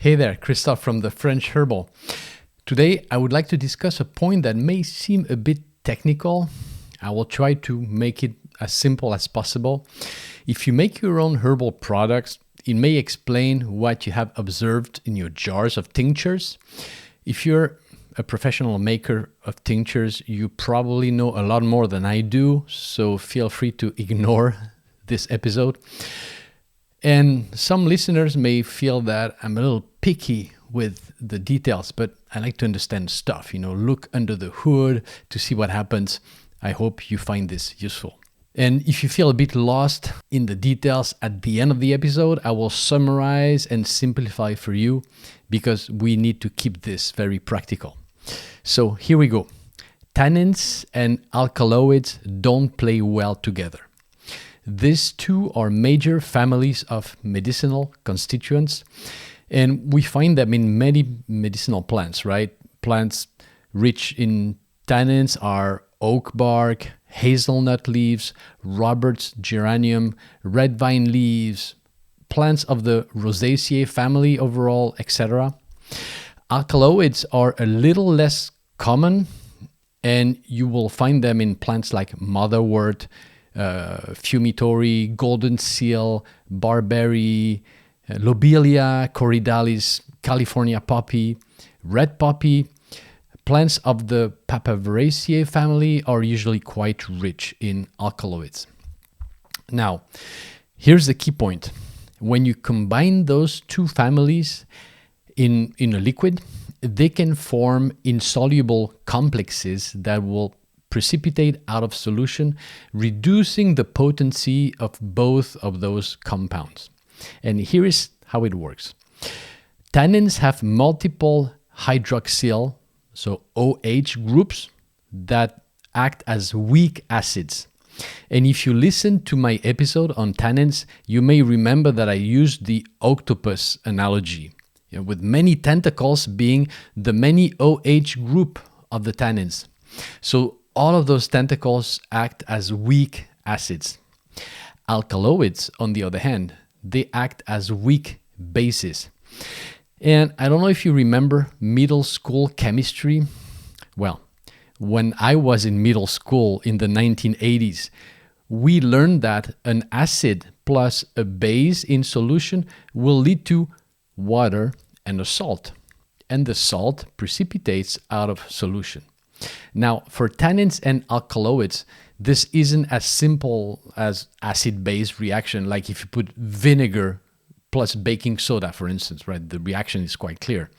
Hey there, Christophe from the French Herbal. Today, I would like to discuss a point that may seem a bit technical. I will try to make it as simple as possible. If you make your own herbal products, it may explain what you have observed in your jars of tinctures. If you're a professional maker of tinctures, you probably know a lot more than I do, so feel free to ignore this episode. And some listeners may feel that I'm a little picky with the details, but I like to understand stuff, look under the hood to see what happens. I hope you find this useful. And if you feel a bit lost in the details at the end of the episode, I will summarize and simplify for you because we need to keep this very practical. So here we go. Tannins and alkaloids don't play well together. These two are major families of medicinal constituents, and we find them in many medicinal plants, right? Plants rich in tannins are oak bark, hazelnut leaves, Robert's geranium, red vine leaves, plants of the Rosaceae family overall, etc. Alkaloids are a little less common, and you will find them in plants like motherwort, fumitory, golden seal, barberry, lobelia, corydalis, California poppy, red poppy. Plants of the Papaveraceae family are usually quite rich in alkaloids. Now, here's the key point. When you combine those two families in a liquid, they can form insoluble complexes that will precipitate out of solution, reducing the potency of both of those compounds. And here is how it works. Tannins have multiple hydroxyl, so OH groups that act as weak acids. And if you listen to my episode on tannins, you may remember that I used the octopus analogy, with many tentacles being the many OH group of the tannins. So all of those tentacles act as weak acids. Alkaloids, on the other hand, they act as weak bases. And I don't know if you remember middle school chemistry. Well, when I was in middle school in the 1980s, we learned that an acid plus a base in solution will lead to water and a salt. And the salt precipitates out of solution. Now, for tannins and alkaloids, this isn't as simple as acid-base reaction, like if you put vinegar plus baking soda, for instance, right? The reaction is quite clear.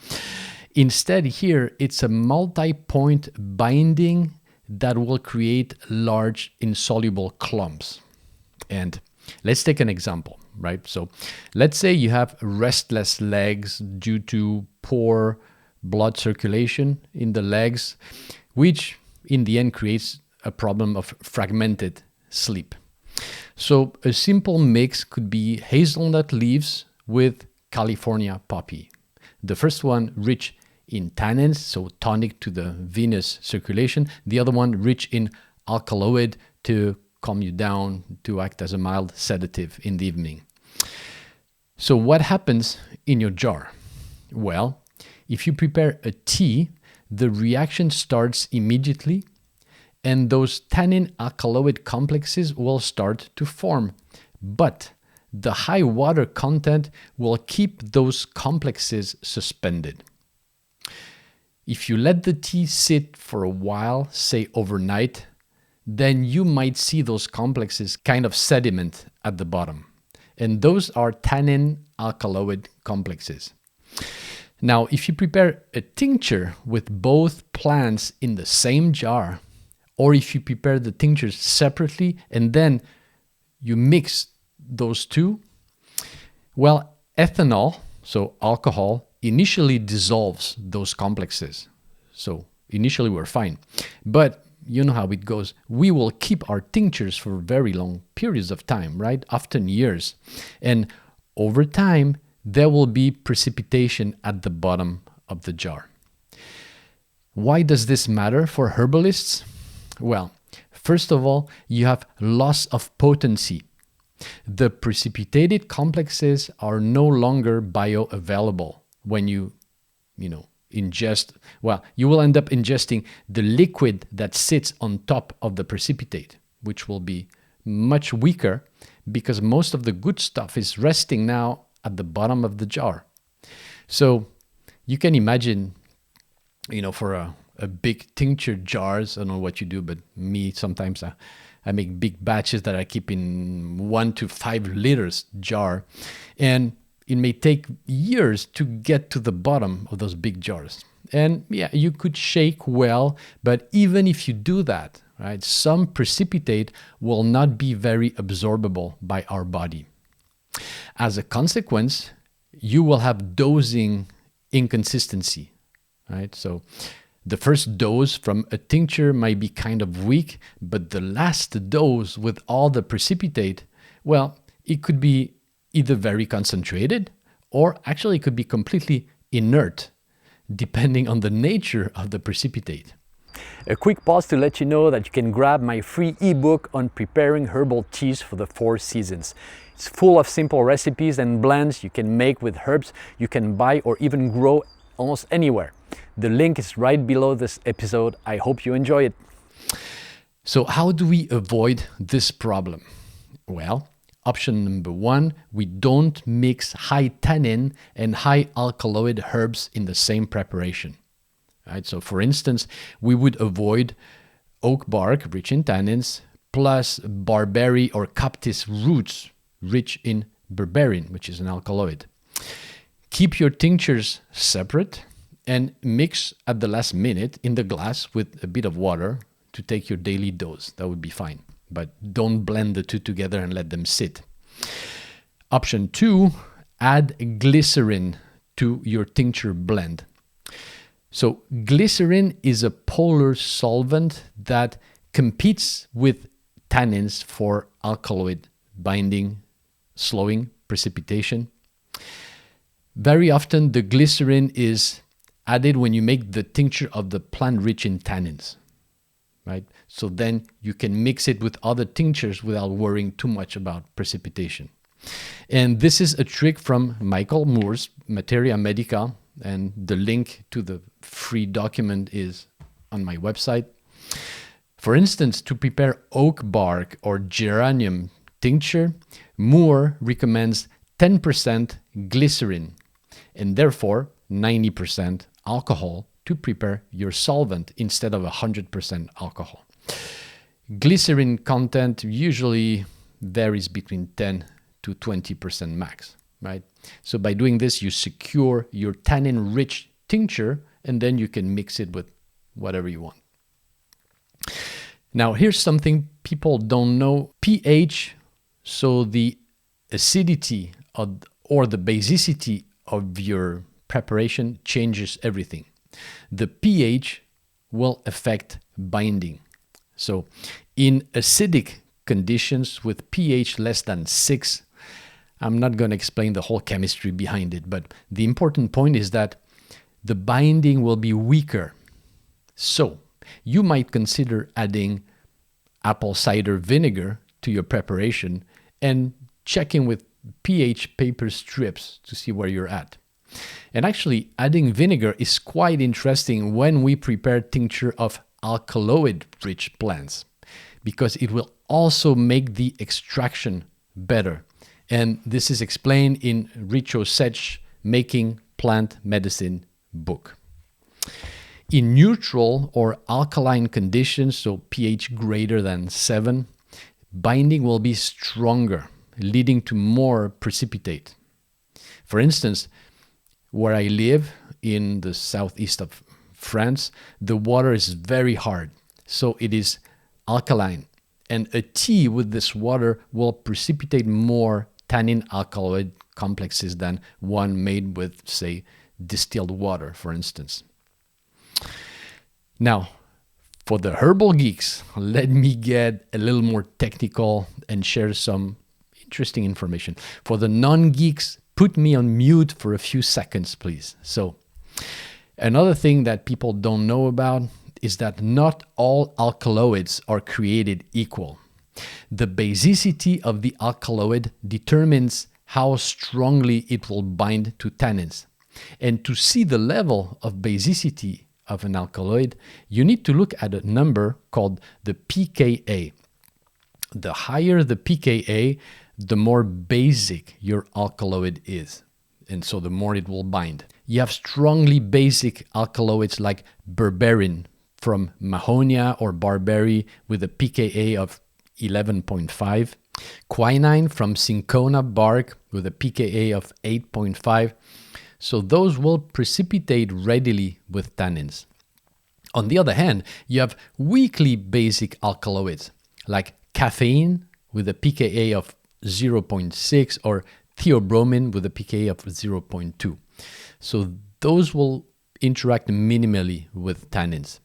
Instead, here, it's a multi-point binding that will create large insoluble clumps. And let's take an example, right? So let's say you have restless legs due to poor blood circulation in the legs, which in the end creates a problem of fragmented sleep. So a simple mix could be hazelnut leaves with California poppy. The first one rich in tannins, so tonic to the venous circulation. The other one rich in alkaloid to calm you down, to act as a mild sedative in the evening. So what happens in your jar? Well, if you prepare a tea, the reaction starts immediately, and those tannin-alkaloid complexes will start to form. But the high water content will keep those complexes suspended. If you let the tea sit for a while, say overnight, then you might see those complexes kind of sediment at the bottom. And those are tannin-alkaloid complexes. Now, if you prepare a tincture with both plants in the same jar, or if you prepare the tinctures separately and then you mix those two, well, ethanol, so alcohol, initially dissolves those complexes. So initially we're fine. But you know how it goes. We will keep our tinctures for very long periods of time, right? Often years. And over time, there will be precipitation at the bottom of the jar. Why does this matter for herbalists? Well, first of all, you have loss of potency. The precipitated complexes are no longer bioavailable. when ingest, well, you will end up ingesting the liquid that sits on top of the precipitate, which will be much weaker because most of the good stuff is resting now at the bottom of the jar. So you can imagine, for a big tincture jars, I don't know what you do, but me, sometimes I make big batches that I keep in 1 to 5 liters jar. And it may take years to get to the bottom of those big jars. And yeah, you could shake well, but even if you do that, right, some precipitate will not be very absorbable by our body. As a consequence, you will have dosing inconsistency, right? So the first dose from a tincture might be kind of weak, but the last dose with all the precipitate, well, it could be either very concentrated or actually it could be completely inert, depending on the nature of the precipitate. A quick pause to let you know that you can grab my free ebook on preparing herbal teas for the 4 seasons. It's full of simple recipes and blends you can make with herbs you can buy or even grow almost anywhere. The link is right below this episode. I hope you enjoy it. So how do we avoid this problem? Well, option number 1, we don't mix high tannin and high alkaloid herbs in the same preparation. Right? So for instance, we would avoid oak bark, rich in tannins, plus barberry or coptis roots, rich in berberine, which is an alkaloid. Keep your tinctures separate and mix at the last minute in the glass with a bit of water to take your daily dose. That would be fine. But don't blend the two together and let them sit. Option 2, add glycerin to your tincture blend. So glycerin is a polar solvent that competes with tannins for alkaloid binding, slowing precipitation. Very often the glycerin is added when you make the tincture of the plant rich in tannins, right? So then you can mix it with other tinctures without worrying too much about precipitation. And this is a trick from Michael Moore's Materia Medica, and the link to the free document is on my website. For instance, to prepare oak bark or geranium tincture, Moore recommends 10% glycerin and therefore 90% alcohol to prepare your solvent instead of 100% alcohol. Glycerin content usually varies between 10 to 20% max, right? So by doing this, you secure your tannin-rich tincture and then you can mix it with whatever you want. Now, here's something people don't know. pH, so the acidity or the basicity of your preparation changes everything. The pH will affect binding. So in acidic conditions with pH less than 6, I'm not going to explain the whole chemistry behind it, but the important point is that the binding will be weaker. So you might consider adding apple cider vinegar to your preparation and checking with pH paper strips to see where you're at. And actually, adding vinegar is quite interesting when we prepare tincture of alkaloid-rich plants, because it will also make the extraction better. And this is explained in Richo Sech's Making Plant Medicine book. In neutral or alkaline conditions, so pH greater than 7, binding will be stronger, leading to more precipitate. For instance, where I live in the southeast of France, the water is very hard, so it is alkaline. And a tea with this water will precipitate more tannin-alkaloid complexes than one made with, say, distilled water, for instance. Now, for the herbal geeks, let me get a little more technical and share some interesting information. For the non-geeks, put me on mute for a few seconds, please. So, another thing that people don't know about is that not all alkaloids are created equal. The basicity of the alkaloid determines how strongly it will bind to tannins. And to see the level of basicity of an alkaloid, you need to look at a number called the pKa. The higher the pKa, the more basic your alkaloid is. And so the more it will bind. You have strongly basic alkaloids like berberine from Mahonia or barberry with a pKa of 11.5. Quinine from cinchona bark with a pKa of 8.5. So those will precipitate readily with tannins. On the other hand, you have weakly basic alkaloids like caffeine with a pKa of 0.6 or theobromine with a pKa of 0.2. So those will interact minimally with tannins.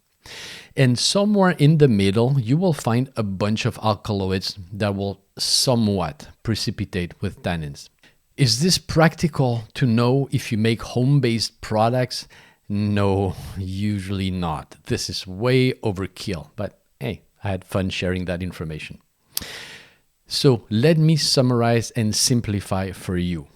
And somewhere in the middle, you will find a bunch of alkaloids that will somewhat precipitate with tannins. Is this practical to know if you make home-based products? No, usually not. This is way overkill, but hey, I had fun sharing that information. So let me summarize and simplify for you.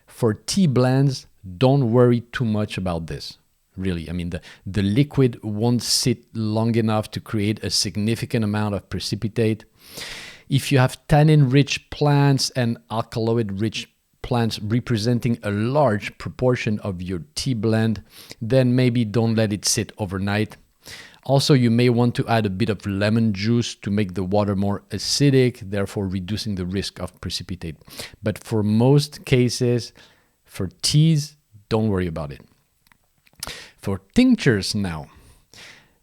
For tea blends, don't worry too much about this. Really, I mean, the liquid won't sit long enough to create a significant amount of precipitate. If you have tannin-rich plants and alkaloid-rich plants representing a large proportion of your tea blend, then maybe don't let it sit overnight. Also, you may want to add a bit of lemon juice to make the water more acidic, therefore reducing the risk of precipitate. But for most cases, for teas, don't worry about it. For tinctures now,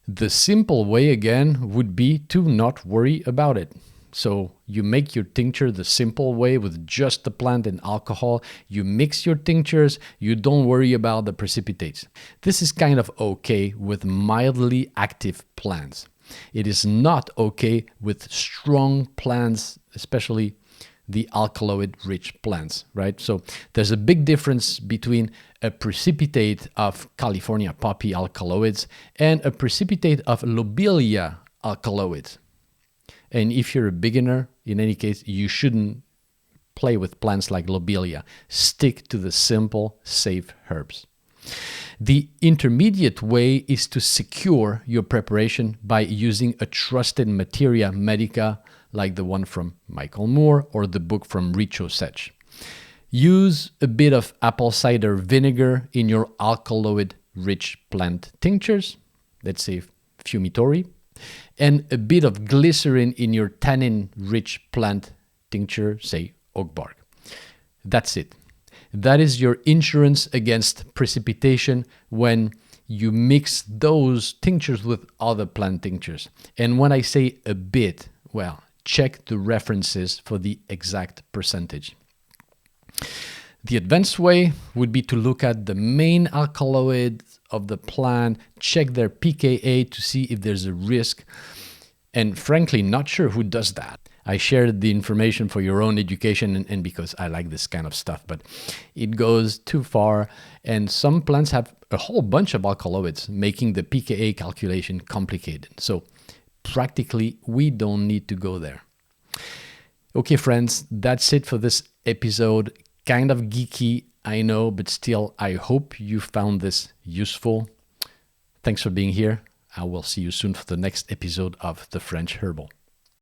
the simple way again would be to not worry about it. So you make your tincture the simple way with just the plant and alcohol. You mix your tinctures. You don't worry about the precipitates. This is kind of okay with mildly active plants. It is not okay with strong plants, especially the alkaloid-rich plants, right? So there's a big difference between a precipitate of California poppy alkaloids and a precipitate of lobelia alkaloids. And if you're a beginner, in any case, you shouldn't play with plants like lobelia. Stick to the simple, safe herbs. The intermediate way is to secure your preparation by using a trusted materia medica like the one from Michael Moore or the book from Richo Sech. Use a bit of apple cider vinegar in your alkaloid-rich plant tinctures, let's say Fumitori, and a bit of glycerin in your tannin-rich plant tincture, say oak bark. That's it. That is your insurance against precipitation when you mix those tinctures with other plant tinctures. And when I say a bit, well, check the references for the exact percentage. The advanced way would be to look at the main alkaloids of the plant, check their pKa to see if there's a risk, and frankly, not sure who does that. I shared the information for your own education and because I like this kind of stuff, but it goes too far, and some plants have a whole bunch of alkaloids, making the pKa calculation complicated. So practically, we don't need to go there. Okay, friends, that's it for this episode. Kind of geeky, I know, but still, I hope you found this useful. Thanks for being here. I will see you soon for the next episode of The French Herbal.